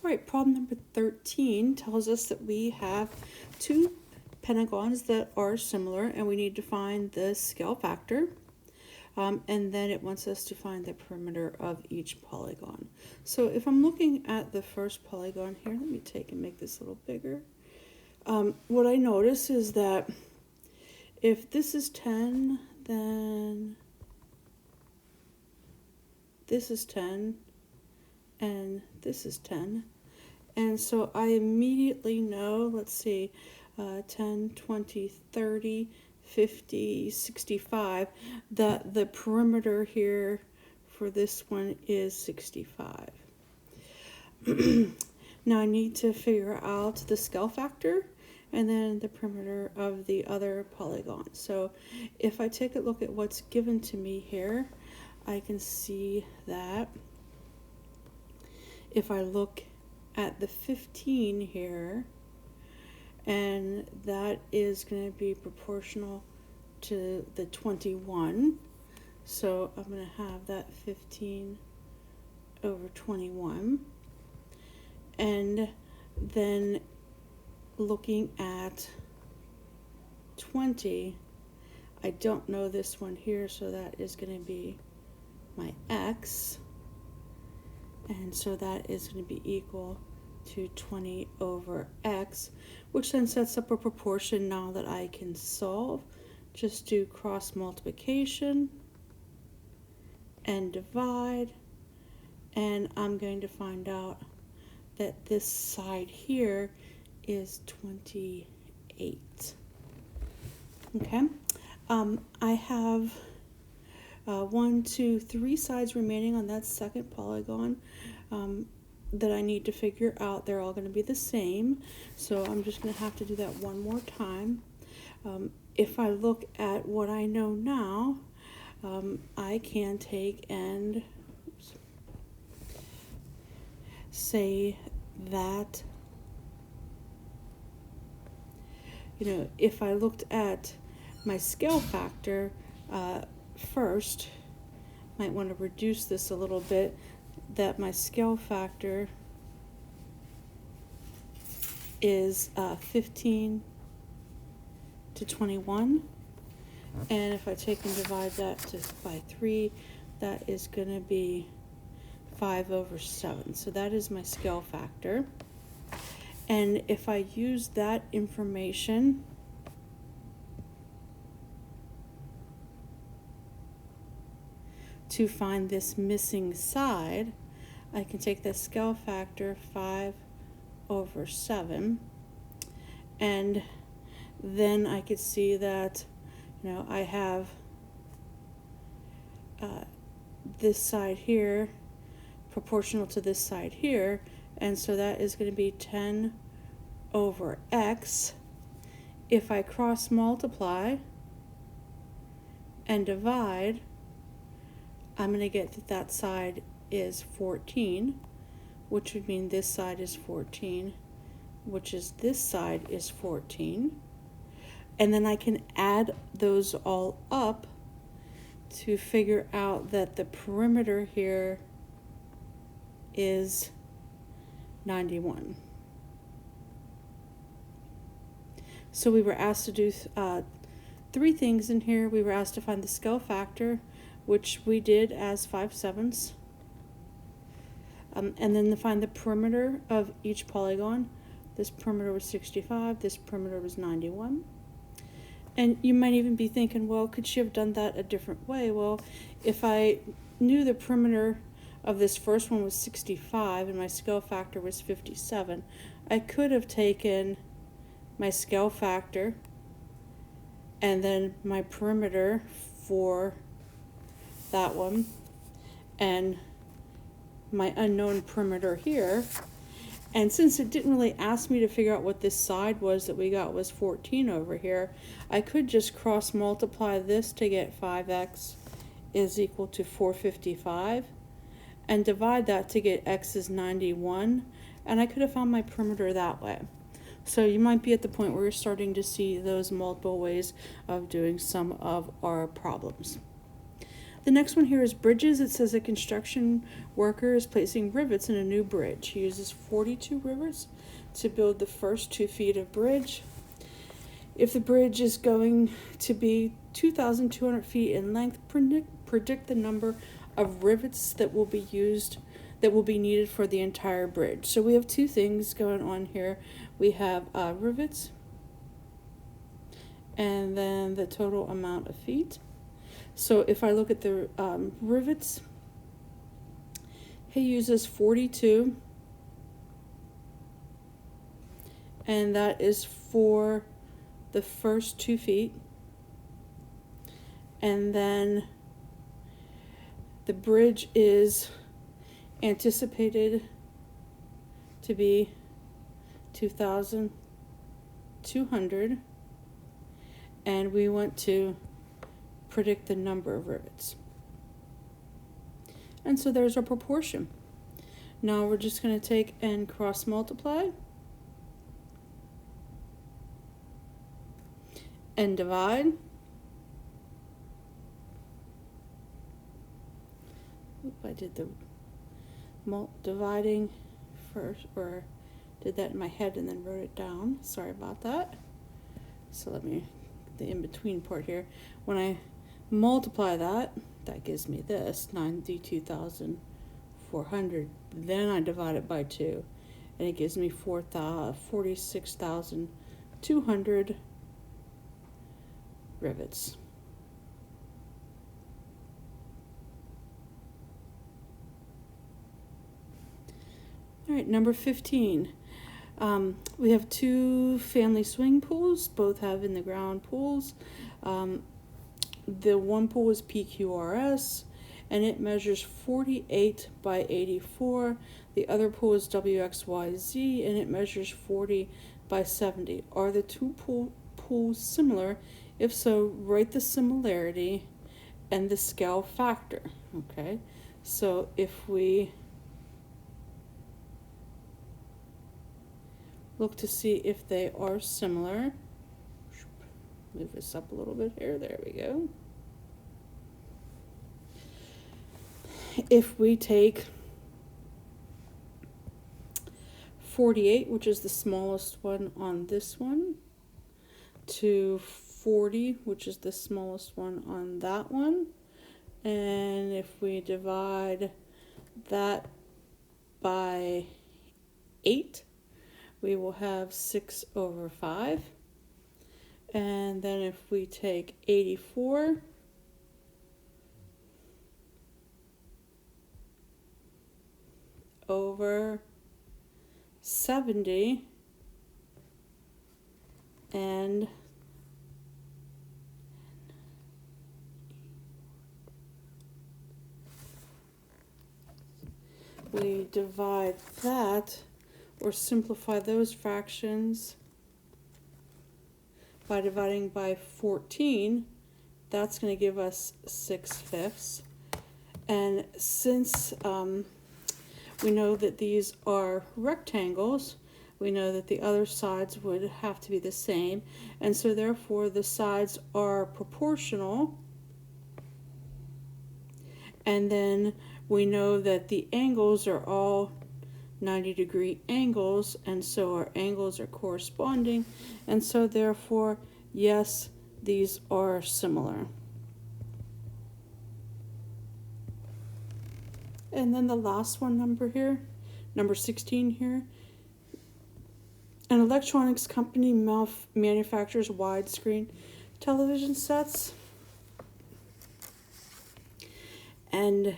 All right, problem number 13 tells us that we have two pentagons that are similar and we need to find the scale factor. And then it wants us to find the perimeter of each polygon. So if I'm looking at the first polygon here, let me take and make this a little bigger. What I notice is that if this is 10, then this is 10, and this is 10. And so I immediately know, let's see, 10, 20, 30, 50, 65, that the perimeter here for this one is 65. Now I need to figure out the scale factor and then the perimeter of the other polygon. So if I take a look at what's given to me here, I can see that if I look at the 15 here, and that is going to be proportional to the 21. So I'm going to have that 15 over 21. And then looking at 20, I don't know this one here, so that is going to be my x. And so that is going to be equal to 20 over x, which then sets up a proportion now that I can solve. Just do cross multiplication and divide, and I'm going to find out that this side here is 28. Okay, I have 1, 2, 3 sides remaining on that second polygon that I need to figure out. They're all going to be the same, so I'm just going to have to do that one more time. If I look at what I know now, I can take and say that, if I looked at my scale factor first, might want to reduce this a little bit, that my scale factor is 15 to 21, and if I take and divide that by 3, that is going to be 5 over 7. So that is my scale factor. And if I use that information to find this missing side, I can take the scale factor 5 over 7, and then I could see that I have this side here proportional to this side here, and so that is going to be 10 over x. If I cross multiply and divide, I'm going to get that that side is 14, which would mean this side is 14, which is this side is 14. And then I can add those all up to figure out that the perimeter here is 91. So we were asked to do 3 things in here. We were asked to find the scale factor, which we did as 5/7. And then to find the perimeter of each polygon. This perimeter was 65, this perimeter was 91. And you might even be thinking, well, could she have done that a different way? Well, if I knew the perimeter of this first one was 65 and my scale factor was 57, I could have taken my scale factor and then my perimeter for that one and my unknown perimeter here. And since it didn't really ask me to figure out what this side was that we got was 14 over here, I could just cross multiply this to get 5x is equal to 455 and divide that to get x is 91, and I could have found my perimeter that way. So you might be at the point where you're starting to see those multiple ways of doing some of our problems. The next one here is bridges. It says a construction worker is placing rivets in a new bridge. He uses 42 rivets to build the first 2 feet of bridge. If the bridge is going to be 2,200 feet in length, predict the number of rivets that will be needed for the entire bridge. So we have 2 things going on here. We have rivets and then the total amount of feet. So if I look at the rivets, he uses 42, and that is for the first 2 feet. And then the bridge is anticipated to be 2,200, and we want to predict the number of rivets. And so there's our proportion. Now we're just going to take and cross multiply and divide. I did the dividing first, or did that in my head and then wrote it down. Sorry about that. So let me, the in-between part here. When I multiply that, that gives me this, 92,400. Then I divide it by 2, and it gives me 46,200 rivets. All right, number 15. We have 2 family swimming pools, both have in the ground pools. The one pool is PQRS, and it measures 48 by 84. The other pool is WXYZ, and it measures 40 by 70. Are the 2 pools similar? If so, write the similarity and the scale factor. Okay, so if we look to see if they are similar, move this up a little bit here, there we go. If we take 48, which is the smallest one on this one, to 40, which is the smallest one on that one, and if we divide that by 8, we will have 6/5. And then if we take 84 over 70 and we divide that, or simplify those fractions by dividing by 14, that's going to give us 6/5. And since we know that these are rectangles, we know that the other sides would have to be the same, and so therefore the sides are proportional. And then we know that the angles are all 90-degree angles, and so our angles are corresponding, and so therefore, yes, these are similar. And then the last one number here, number 16 here. An electronics company manufactures widescreen television sets, and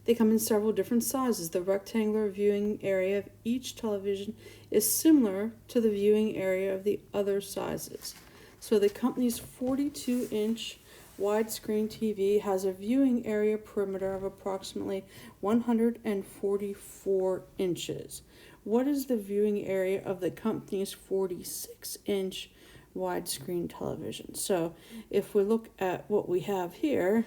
they come in several different sizes. The rectangular viewing area of each television is similar to the viewing area of the other sizes. So the company's 42-inch widescreen TV has a viewing area perimeter of approximately 144 inches. What is the viewing area of the company's 46-inch widescreen television? So if we look at what we have here,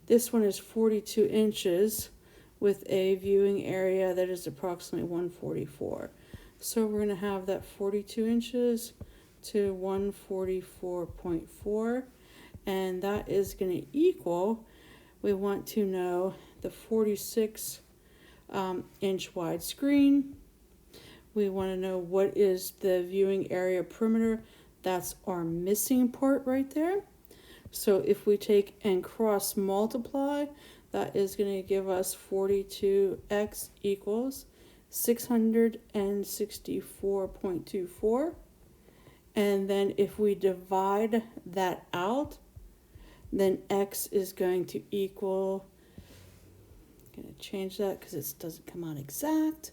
this one is 42 inches with a viewing area that is approximately 144. So we're going to have that 42 inches to 144.4, and that is going to equal We want to know the 46 inch wide screen. We want to know what is the viewing area perimeter. That's our missing part right there. So if we take and cross multiply, that is going to give us 42x equals 664.24. And then if we divide that out, then x is going to equal, I'm going to change that because it doesn't come out exact,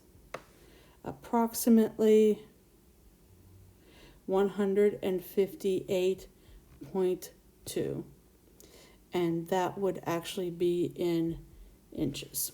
approximately 158.2. And that would actually be in inches.